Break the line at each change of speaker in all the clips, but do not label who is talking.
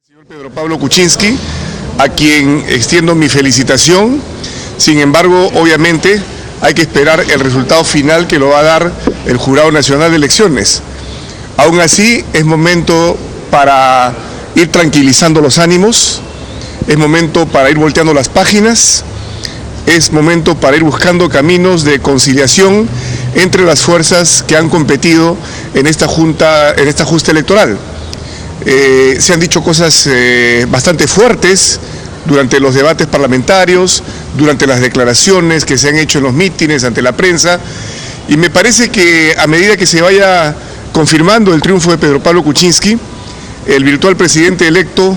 Señor Pedro Pablo Kuczynski, a quien extiendo mi felicitación. Sin embargo, obviamente, hay que esperar el resultado final que lo va a dar el Jurado Nacional de Elecciones. Aún así, es momento para ir tranquilizando los ánimos, es momento para ir volteando las páginas, es momento para ir buscando caminos de conciliación entre las fuerzas que han competido en esta justa electoral. Se han dicho cosas bastante fuertes durante los debates parlamentarios, durante las declaraciones que se han hecho en los mítines ante la prensa, y me parece que a medida que se vaya confirmando el triunfo de Pedro Pablo Kuczynski, el virtual presidente electo,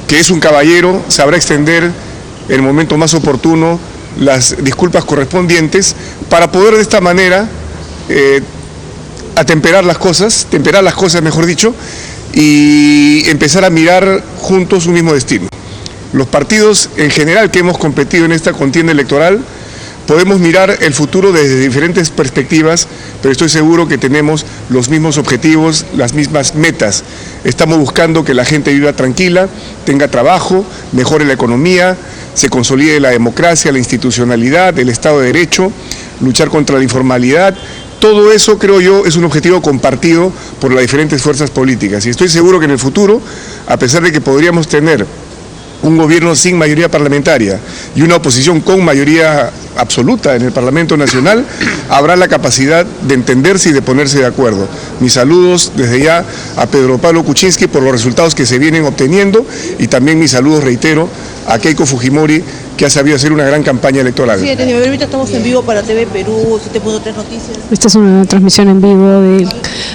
que es un caballero, sabrá extender en el momento más oportuno las disculpas correspondientes para poder de esta manera temperar las cosas mejor dicho, y empezar a mirar juntos un mismo destino. Los partidos en general que hemos competido en esta contienda electoral podemos mirar el futuro desde diferentes perspectivas, pero estoy seguro que tenemos los mismos objetivos, las mismas metas. Estamos buscando que la gente viva tranquila, tenga trabajo, mejore la economía, se consolide la democracia, la institucionalidad, el Estado de Derecho, luchar contra la informalidad. Todo eso, creo yo, es un objetivo compartido por las diferentes fuerzas políticas. Y estoy seguro que en el futuro, a pesar de que podríamos tener un gobierno sin mayoría parlamentaria y una oposición con mayoría absoluta en el Parlamento Nacional, habrá la capacidad de entenderse y de ponerse de acuerdo. Mis saludos desde ya a Pedro Pablo Kuczynski por los resultados que se vienen obteniendo, y también mis saludos, reitero, a Keiko Fujimori, que ha sabido hacer una gran campaña electoral.
Sí, ahorita estamos en vivo para TV Perú, 7.3 Noticias.
Esta es una transmisión en vivo del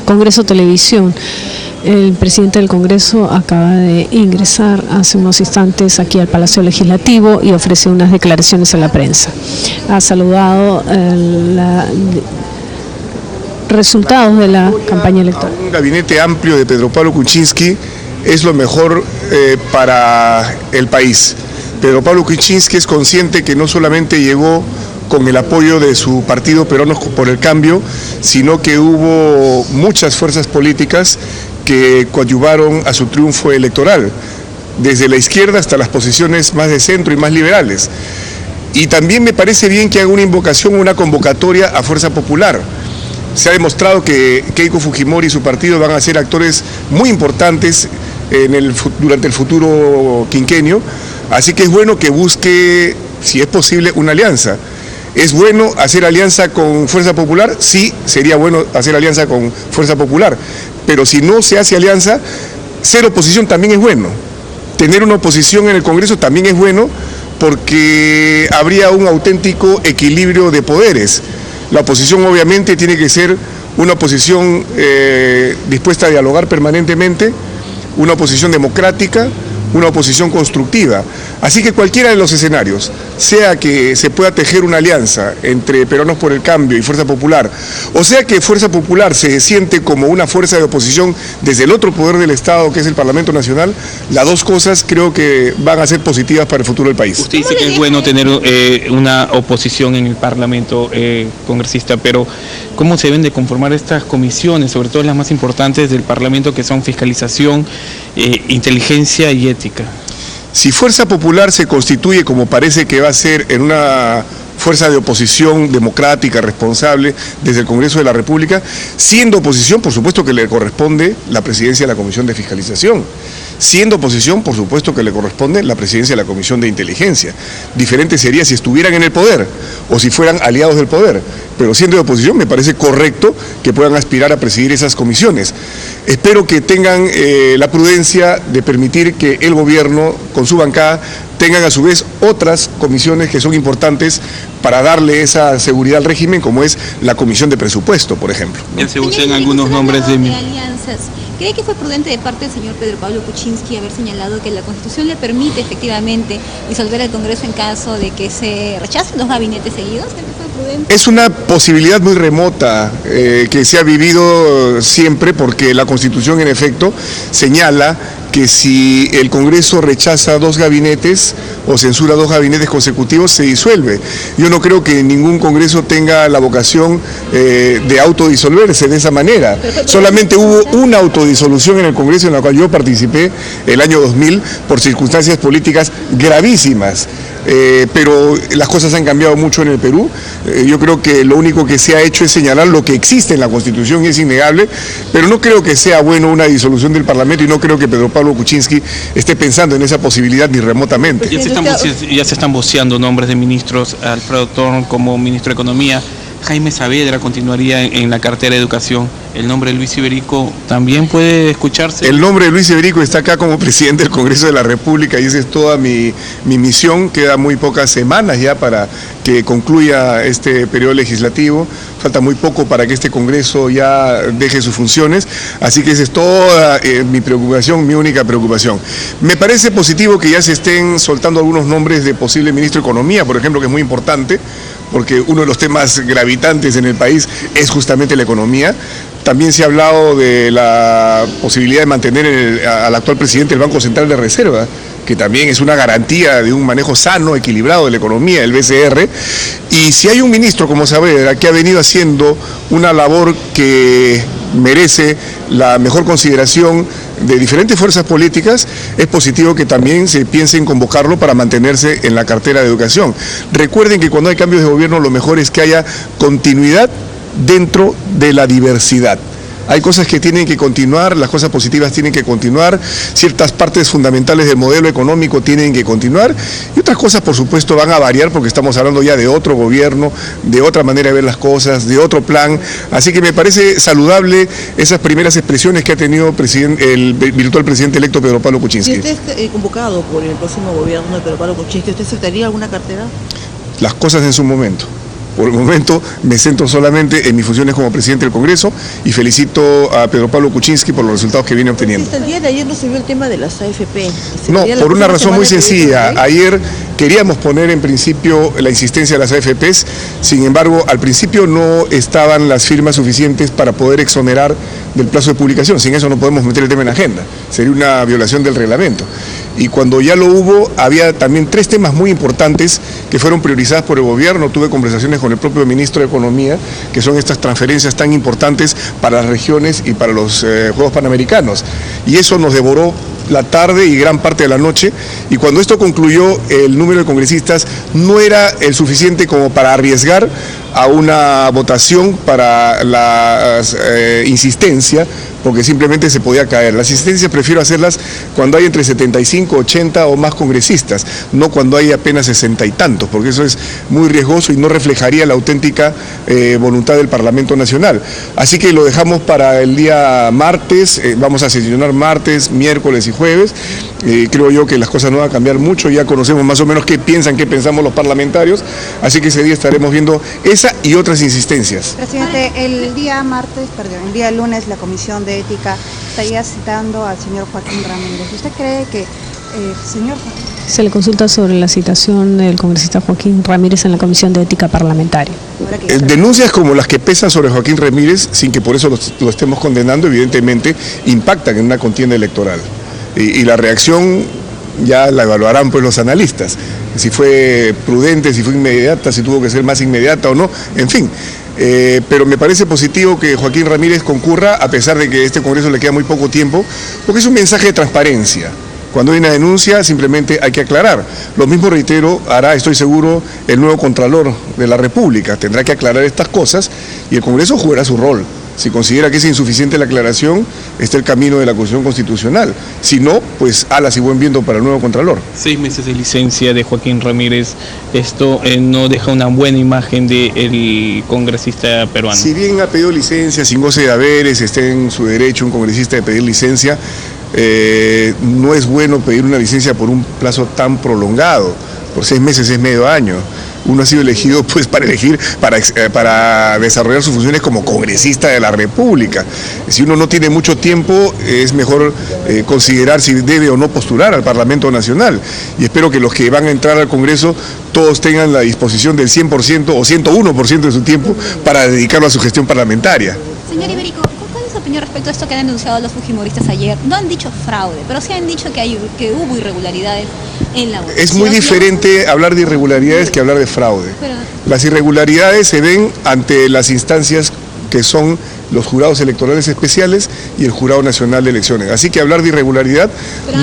Congreso Televisión. El presidente del Congreso acaba de ingresar hace unos instantes aquí al Palacio Legislativo y ofrece unas declaraciones a la prensa. Ha saludado los resultados de la campaña electoral.
Un gabinete amplio de Pedro Pablo Kuczynski es lo mejor para el país. Pedro Pablo Kuczynski es consciente que no solamente llegó con el apoyo de su partido Peruanos por el Cambio, sino que hubo muchas fuerzas políticas que coadyuvaron a su triunfo electoral, desde la izquierda hasta las posiciones más de centro y más liberales. Y también me parece bien que haga una invocación, una convocatoria a Fuerza Popular. Se ha demostrado que Keiko Fujimori y su partido van a ser actores muy importantes durante el futuro quinquenio, así que es bueno que busque, si es posible, una alianza. ¿Es bueno hacer alianza con Fuerza Popular? Sí, sería bueno hacer alianza con Fuerza Popular, pero si no se hace alianza, ser oposición también es bueno. Tener una oposición en el Congreso también es bueno, porque habría un auténtico equilibrio de poderes. La oposición obviamente tiene que ser una oposición dispuesta a dialogar permanentemente, una oposición democrática, una oposición constructiva. Así que cualquiera de los escenarios, sea que se pueda tejer una alianza entre Peruanos por el Cambio y Fuerza Popular, o sea que Fuerza Popular se siente como una fuerza de oposición desde el otro poder del Estado, que es el Parlamento Nacional, las dos cosas creo que van a ser positivas para el futuro del país.
Usted dice que es bueno tener una oposición en el Parlamento, congresista, pero ¿cómo se deben de conformar estas comisiones, sobre todo las más importantes del Parlamento, que son fiscalización, inteligencia y ética?
Si Fuerza Popular se constituye, como parece que va a ser, en una fuerza de oposición democrática, responsable, desde el Congreso de la República, siendo oposición, por supuesto que le corresponde la presidencia de la Comisión de Fiscalización. Siendo oposición, por supuesto que le corresponde la presidencia de la Comisión de Inteligencia. Diferente sería si estuvieran en el poder o si fueran aliados del poder, pero siendo de oposición me parece correcto que puedan aspirar a presidir esas comisiones. Espero que tengan la prudencia de permitir que el gobierno, con su bancada, tengan a su vez otras comisiones que son importantes para darle esa seguridad al régimen, como es la Comisión de Presupuesto, por ejemplo, ¿no?
Se usan algunos nombres de
alianzas. ¿Cree que fue prudente de parte del señor Pedro Pablo Kuczynski haber señalado que la Constitución le permite efectivamente disolver el Congreso en caso de que se rechacen dos gabinetes seguidos? ¿Cree que fue prudente?
Es una posibilidad muy remota que se ha vivido siempre, porque la Constitución en efecto señala que si el Congreso rechaza 2 gabinetes o censura 2 gabinetes consecutivos, se disuelve. Yo no creo que ningún Congreso tenga la vocación de autodisolverse de esa manera. Solamente hubo una autodisolución en el Congreso en la cual yo participé el año 2000 por circunstancias políticas gravísimas. Pero las cosas han cambiado mucho en el Perú. Yo creo que lo único que se ha hecho es señalar lo que existe en la Constitución y es innegable, pero no creo que sea bueno una disolución del Parlamento y no creo que Pedro Pablo Kuczynski esté pensando en esa posibilidad ni remotamente.
Ya se están voceando nombres de ministros: Alfredo Thorn como ministro de Economía, Jaime Saavedra continuaría en la cartera de Educación. ¿El nombre de Luis Iberico también puede escucharse?
El nombre de Luis Iberico está acá como presidente del Congreso de la República y esa es toda mi misión. Queda muy pocas semanas ya para que concluya este periodo legislativo. Falta muy poco para que este Congreso ya deje sus funciones, así que esa es toda mi preocupación, mi única preocupación. Me parece positivo que ya se estén soltando algunos nombres de posible ministro de Economía, por ejemplo, que es muy importante, porque uno de los temas gravitantes en el país es justamente la economía. También se ha hablado de la posibilidad de mantener al actual presidente del Banco Central de Reserva, que también es una garantía de un manejo sano, equilibrado de la economía, el BCR. Y si hay un ministro como Saavedra que ha venido haciendo una labor que merece la mejor consideración de diferentes fuerzas políticas, es positivo que también se piense en convocarlo para mantenerse en la cartera de Educación. Recuerden que cuando hay cambios de gobierno lo mejor es que haya continuidad dentro de la diversidad. Hay cosas que tienen que continuar, las cosas positivas tienen que continuar, ciertas partes fundamentales del modelo económico tienen que continuar y otras cosas, por supuesto, van a variar porque estamos hablando ya de otro gobierno, de otra manera de ver las cosas, de otro plan. Así que me parece saludable esas primeras expresiones que ha tenido el virtual presidente electo Pedro Pablo Kuczynski.
Si usted es convocado por el próximo gobierno de Pedro Pablo Kuczynski, ¿usted aceptaría alguna cartera?
Las cosas en su momento. Por el momento me centro solamente en mis funciones como presidente del Congreso y felicito a Pedro Pablo Kuczynski por los resultados que viene obteniendo.
El día de ayer no se vio el tema de las AFP.
No, por una razón muy sencilla. Ayer queríamos poner en principio la insistencia de las AFPs, sin embargo, al principio no estaban las firmas suficientes para poder exonerar del plazo de publicación. Sin eso no podemos meter el tema en agenda. Sería una violación del reglamento. Y cuando ya lo hubo, había también 3 temas muy importantes que fueron priorizadas por el gobierno. Tuve conversaciones con el propio ministro de Economía, que son estas transferencias tan importantes para las regiones y para los Juegos Panamericanos. Y eso nos devoró la tarde y gran parte de la noche, y cuando esto concluyó, el número de congresistas no era el suficiente como para arriesgar a una votación para la insistencia, porque simplemente se podía caer. Las insistencias prefiero hacerlas cuando hay entre 75, 80 o más congresistas, no cuando hay apenas 60 y tantos, porque eso es muy riesgoso y no reflejaría la auténtica voluntad del Parlamento Nacional. Así que lo dejamos para el día martes, vamos a sesionar martes, miércoles y jueves. Creo yo que las cosas no van a cambiar mucho, ya conocemos más o menos qué pensamos los parlamentarios, así que ese día estaremos viendo esa y otras insistencias.
Presidente, el día lunes la Comisión de Ética estaría citando al señor Joaquín Ramírez. ¿Usted cree que señor
Se le consulta sobre la citación del congresista Joaquín Ramírez en la Comisión de Ética Parlamentaria?
Denuncias como las que pesan sobre Joaquín Ramírez, sin que por eso lo estemos condenando, evidentemente impactan en una contienda electoral. Y la reacción ya la evaluarán pues los analistas, si fue prudente, si fue inmediata, si tuvo que ser más inmediata o no, en fin. Pero me parece positivo que Joaquín Ramírez concurra, a pesar de que a este Congreso le queda muy poco tiempo, porque es un mensaje de transparencia. Cuando hay una denuncia simplemente hay que aclarar. Lo mismo, reitero, hará, estoy seguro, el nuevo Contralor de la República. Tendrá que aclarar estas cosas y el Congreso jugará su rol. Si considera que es insuficiente la aclaración, está el camino de la acusación constitucional. Si no, pues alas y buen viento para el nuevo Contralor.
6 meses de licencia de Joaquín Ramírez, esto no deja una buena imagen del congresista peruano.
Si bien ha pedido licencia, sin goce de haberes, está en su derecho un congresista de pedir licencia, no es bueno pedir una licencia por un plazo tan prolongado. Por 6 meses es medio año. Uno ha sido elegido pues para desarrollar sus funciones como congresista de la República. Si uno no tiene mucho tiempo, es mejor considerar si debe o no postular al Parlamento Nacional. Y espero que los que van a entrar al Congreso todos tengan la disposición del 100% o 101% de su tiempo para dedicarlo a su gestión parlamentaria.
Señor Iberico, ¿cuál es su opinión respecto a esto que han denunciado los fujimoristas ayer? No han dicho fraude, pero sí han dicho que hubo irregularidades en la votación.
Es muy diferente hablar de irregularidades que hablar de fraude. Las irregularidades se ven ante las instancias que son los jurados electorales especiales y el Jurado Nacional de Elecciones. Así que hablar de irregularidad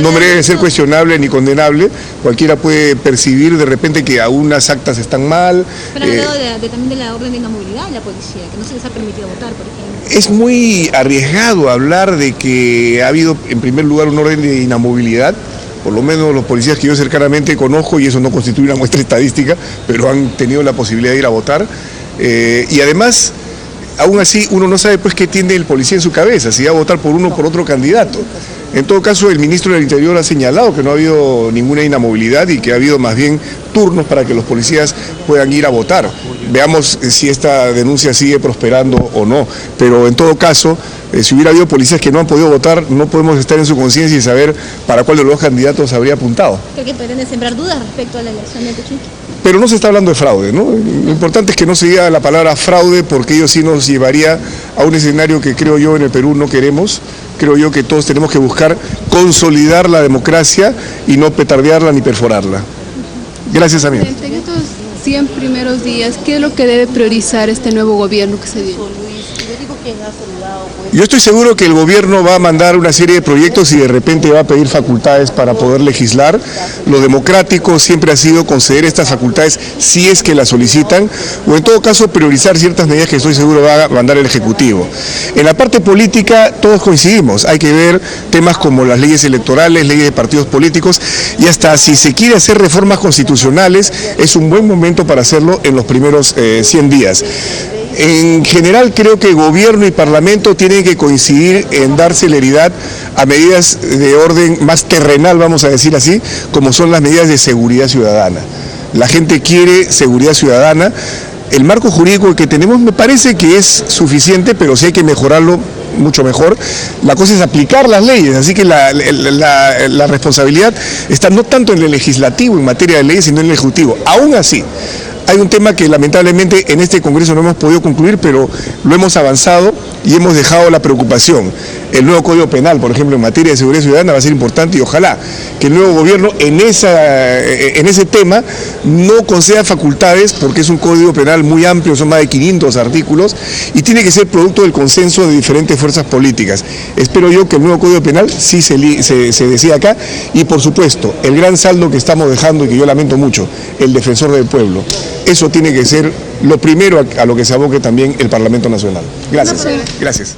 no merece ser cuestionable ni condenable. Cualquiera puede percibir de repente que algunas actas están mal.
Pero han hablado también de la orden de inamovilidad de la policía, que no se les ha permitido votar, por ejemplo.
Es muy arriesgado hablar de que ha habido en primer lugar un orden de inamovilidad. Por lo menos los policías que yo cercanamente conozco, y eso no constituye una muestra estadística, pero han tenido la posibilidad de ir a votar. Y además, aún así, uno no sabe pues qué tiene el policía en su cabeza, si va a votar por uno o por otro candidato. En todo caso, el ministro del Interior ha señalado que no ha habido ninguna inamovilidad y que ha habido más bien turnos para que los policías puedan ir a votar. Veamos si esta denuncia sigue prosperando o no, pero en todo caso, si hubiera habido policías que no han podido votar, no podemos estar en su conciencia y saber para cuál de los dos candidatos habría apuntado.
Creo que pretende sembrar dudas respecto a la elección de Kuczynski.
Pero no se está hablando de fraude, ¿no? Lo importante es que no se diga la palabra fraude, porque ello sí nos llevaría a un escenario que creo yo en el Perú no queremos. Creo yo que todos tenemos que buscar consolidar la democracia y no petardearla ni perforarla. Gracias, amigo.
En estos 100 primeros días, ¿qué es lo que debe priorizar este nuevo gobierno que se viene?
Yo estoy seguro que el gobierno va a mandar una serie de proyectos y de repente va a pedir facultades para poder legislar. Lo democrático siempre ha sido conceder estas facultades si es que las solicitan, o en todo caso priorizar ciertas medidas que estoy seguro va a mandar el Ejecutivo. En la parte política todos coincidimos, hay que ver temas como las leyes electorales, leyes de partidos políticos, y hasta si se quiere hacer reformas constitucionales es un buen momento para hacerlo en los primeros 100 días. En general creo que gobierno y parlamento tienen que coincidir en dar celeridad a medidas de orden más terrenal, vamos a decir así, como son las medidas de seguridad ciudadana. La gente quiere seguridad ciudadana. El marco jurídico que tenemos me parece que es suficiente, pero sí hay que mejorarlo mucho mejor. La cosa es aplicar las leyes, así que la responsabilidad está no tanto en el legislativo en materia de leyes, sino en el ejecutivo. Aún así, hay un tema que lamentablemente en este Congreso no hemos podido concluir, pero lo hemos avanzado y hemos dejado la preocupación. El nuevo Código Penal, por ejemplo, en materia de seguridad ciudadana va a ser importante, y ojalá que el nuevo gobierno en ese tema no conceda facultades, porque es un Código Penal muy amplio, son más de 500 artículos y tiene que ser producto del consenso de diferentes fuerzas políticas. Espero yo que el nuevo Código Penal sí se decida acá, y por supuesto el gran saldo que estamos dejando y que yo lamento mucho, el defensor del pueblo. Eso tiene que ser lo primero a lo que se aboque también el Parlamento Nacional. Gracias. Gracias.